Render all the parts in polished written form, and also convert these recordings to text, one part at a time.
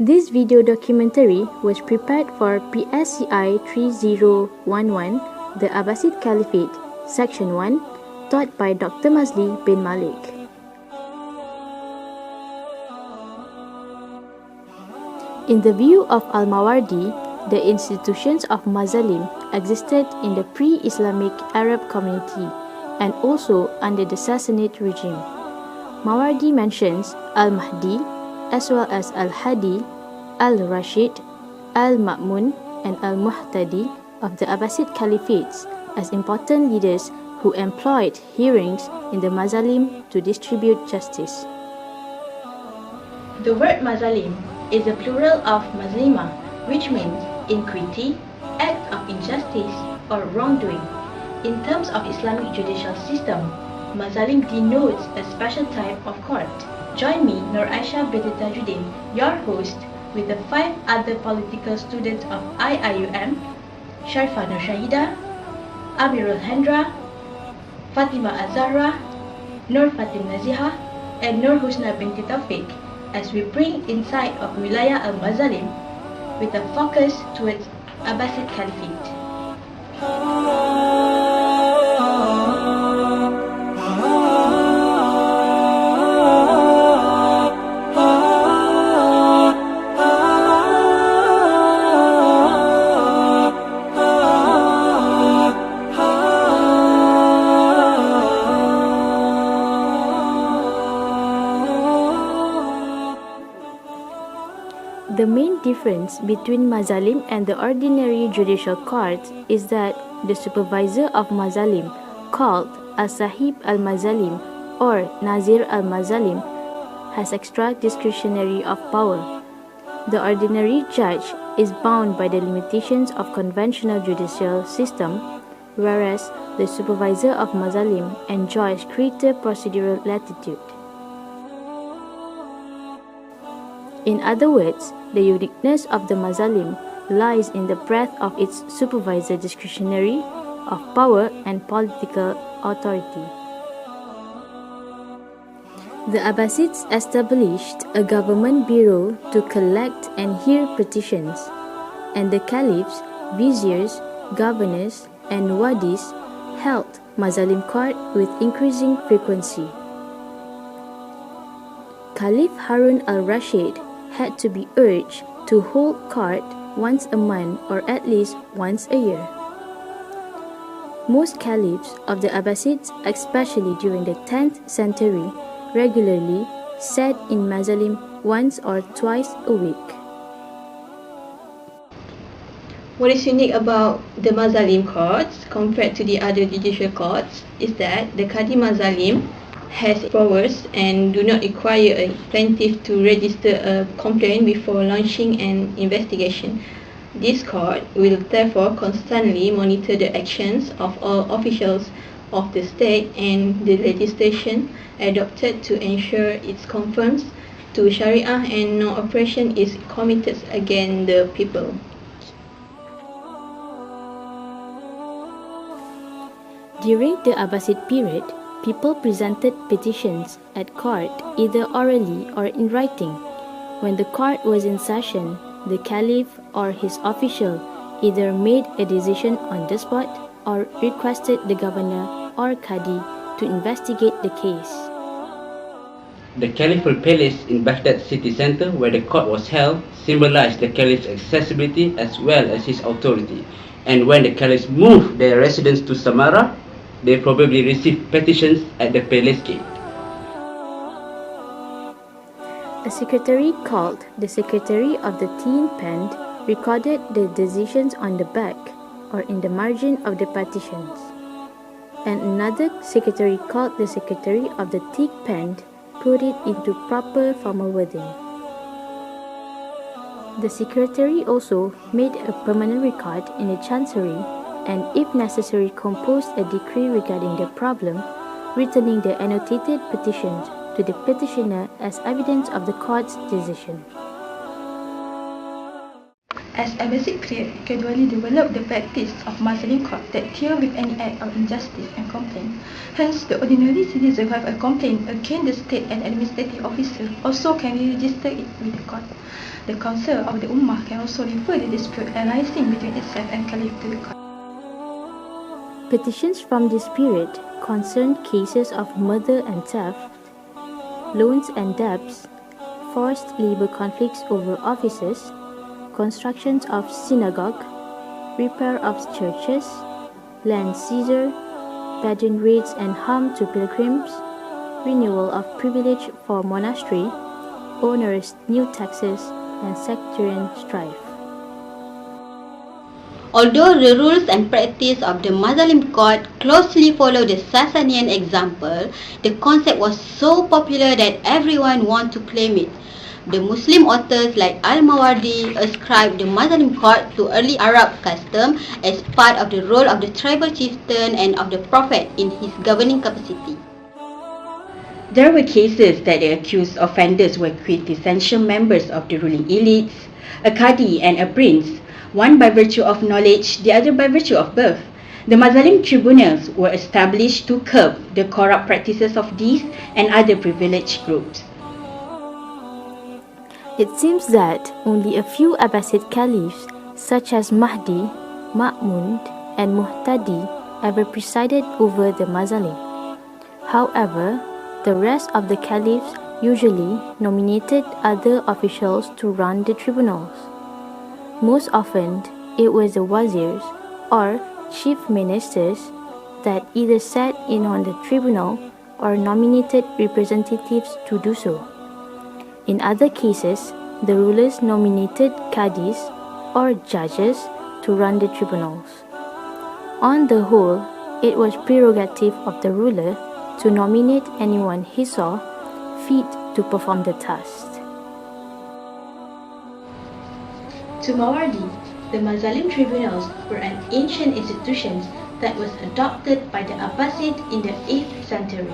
This video documentary was prepared for PSCI 3011, The Abbasid Caliphate, Section 1, taught by Dr. Mazalim bin Malik. In the view of Al-Mawardi, the institutions of Mazalim existed in the pre-Islamic Arab community and also under the Sassanid regime. Mawardi mentions Al-Mahdi as well as Al-Hadi, Al-Rashid, Al-Ma'mun and Al-Muhtadi of the Abbasid Caliphates as important leaders who employed hearings in the Mazalim to distribute justice. The word Mazalim is a plural of Mazlima, which means iniquity, act of injustice or wrongdoing. In terms of Islamic judicial system, Mazalim denotes a special type of court. Join me, Nur Aisha binti Tajuddin, your host, with the 5 other political students of IIUM, Sharfa Nur Shahida, Amirul Hendra, Fatima Azahra, Nur Fatim Naziha, and Nur Husna binti Taufik, as we bring insight of Wilayah al-Mazalim with a focus towards Abbasid Caliphate. The main difference between Mazalim and the ordinary judicial courts is that the supervisor of Mazalim, called Al-Sahib al-Mazalim or Nazir al-Mazalim, has extra discretionary of power. The ordinary judge is bound by the limitations of conventional judicial system, whereas the supervisor of Mazalim enjoys greater procedural latitude. In other words, the uniqueness of the Mazalim lies in the breadth of its supervisor discretionary of power and political authority. The Abbasids established a government bureau to collect and hear petitions, and the caliphs, viziers, governors, and wadis held Mazalim court with increasing frequency. Caliph Harun al-Rashid had to be urged to hold court once a month or at least once a year. Most caliphs of the Abbasids, especially during the 10th century, regularly sat in Mazalim once or twice a week. What is unique about the Mazalim courts compared to the other judicial courts is that the Qadi Mazalim has powers and do not require a plaintiff to register a complaint before launching an investigation. This court will therefore constantly monitor the actions of all officials of the state and the legislation adopted to ensure it conforms to Sharia and no oppression is committed against the people. During the Abbasid period, people presented petitions at court either orally or in writing. When the court was in session, the caliph or his official either made a decision on the spot or requested the governor or qadi to investigate the case. The Caliphal Palace in Baghdad city center, where the court was held, symbolized the caliph's accessibility as well as his authority. And when the caliphs moved their residence to Samarra, they probably received petitions at the palace gate. A secretary called the Secretary of the Teen Pen recorded the decisions on the back or in the margin of the petitions, and another secretary called the Secretary of the Thick Pen put it into proper formal wording. The secretary also made a permanent record in the chancery and if necessary composed a decree regarding the problem, returning the annotated petitions to the petitioner as evidence of the court's decision. As Abbasid period gradually developed the practice of Mazalim court that deal with any act of injustice and complaint. Hence, the ordinary citizen who have a complaint against the state and administrative officer also can register it with the court. The Council of the Ummah can also refer the dispute arising between itself and Caliph to the court. Petitions from this period concerned cases of murder and theft, loans and debts, forced labor conflicts over offices, constructions of synagogue, repair of churches, land seizure, pageant raids and harm to pilgrims, renewal of privilege for monastery, onerous new taxes, and sectarian strife. Although the rules and practice of the Mazalim court closely follow the Sasanian example, the concept was so popular that everyone wanted to claim it. The Muslim authors like Al-Mawardi ascribed the Mazalim court to early Arab custom as part of the role of the tribal chieftain and of the prophet in his governing capacity. There were cases that the accused offenders were quintessential members of the ruling elites, a Qadi and a prince, one by virtue of knowledge, the other by virtue of birth. The Mazalim tribunals were established to curb the corrupt practices of these and other privileged groups. It seems that only a few Abbasid caliphs, such as Mahdi, Ma'mun, and Muhtadi, ever presided over the Mazalim. However, the rest of the caliphs usually nominated other officials to run the tribunals. Most often, it was the wazirs or chief ministers that either sat in on the tribunal or nominated representatives to do so. In other cases, the rulers nominated qadis or judges to run the tribunals. On the whole, it was prerogative of the ruler to nominate anyone he saw fit to perform the task. To Mawardi, the Mazalim tribunals were an ancient institution that was adopted by the Abbasid in the 8th century.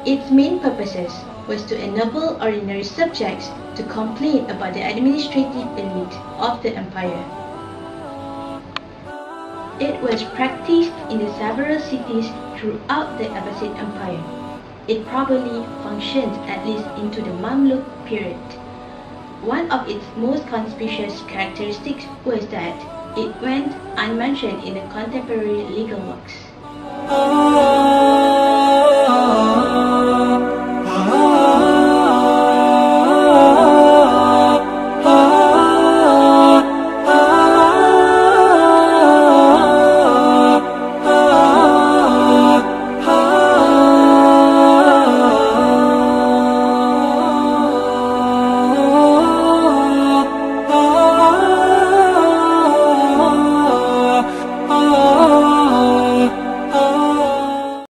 Its main purposes was to enable ordinary subjects to complain about the administrative elite of the empire. It was practiced in the several cities throughout the Abbasid Empire. It probably functioned at least into the Mamluk period. One of its most conspicuous characteristics was that it went unmentioned in the contemporary legal works.